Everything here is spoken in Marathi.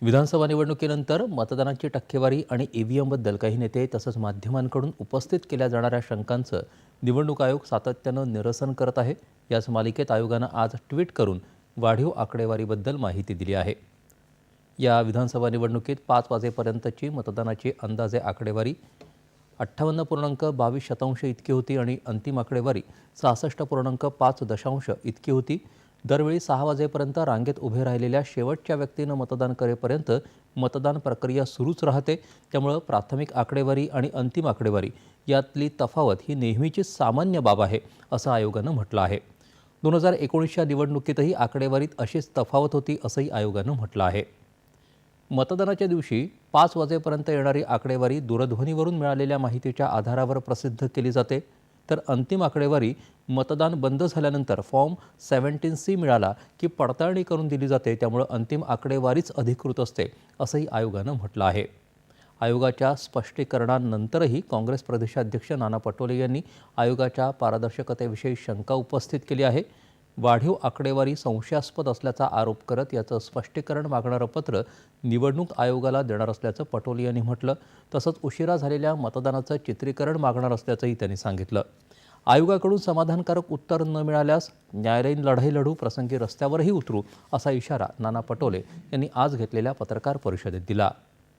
विधानसभा निवडणुकीनंतर मतदानाची टक्केवारी आणि ईव्हीएमबद्दल काही नेते तसंच माध्यमांकडून उपस्थित केल्या जाणाऱ्या शंकांचं निवडणूक आयोग सातत्यानं निरसन करत आहे। याच मालिकेत आयोगानं आज ट्विट करून वाढीव आकडेवारीबद्दल माहिती दिली आहे। या विधानसभा निवडणुकीत 5 वाजेपर्यंतची मतदानाची अंदाजे आकडेवारी 58.22% इतकी होती आणि अंतिम आकडेवारी 66.5 इतकी होती। दरवेळी 6 वाजेपर्यंत रांगेत उभे राहिलेल्या शेवटच्या व्यक्तीनं मतदान करेपर्यंत मतदान प्रक्रिया सुरूच राहते। त्यामुळे प्राथमिक आकडेवारी आणि अंतिम आकडेवारी यातली तफावत ही नेहमीची सामान्य बाब आहे, असं आयोगानं म्हटलं आहे। 2019च्या निवडणुकीतही आकडेवारीत अशीच तफावत होती, असंही आयोगानं म्हटलं आहे। मतदानाच्या दिवशी 5 वाजेपर्यंत येणारी आकडेवारी दूरध्वनीवरून मिळालेल्या माहितीच्या आधारावर प्रसिद्ध केली जाते, तर अंतिम आकडेवारी मतदान बंद झाल्यानंतर फॉर्म 17C मिळाला की पडताळणी करून दिली जाते। त्यामुळे अंतिम आकडेवारीच अधिकृत असते, असंही आयोगानं म्हटलं आहे। आयोगाच्या स्पष्टीकरणानंतरही काँग्रेस प्रदेशाध्यक्ष नाना पटोले यांनी आयोगाच्या पारदर्शकतेविषयी शंका उपस्थित केली आहे। वाढीव आकडेवारी संशयास्पद असल्याचा आरोप करत याचं स्पष्टीकरण मागणारं पत्र निवडणूक आयोगाला देणार असल्याचं पटोले यांनी म्हटलं। तसंच उशिरा झालेल्या मतदानाचं चित्रीकरण मागणार असल्याचंही त्यांनी सांगितलं। आयोगाकडून समाधानकारक उत्तर न मिळाल्यास न्यायालयीन लढाई लढू, प्रसंगी रस्त्यावरही उतरू, असा इशारा नाना पटोले यांनी आज घेतलेल्या पत्रकार परिषदेत दिला।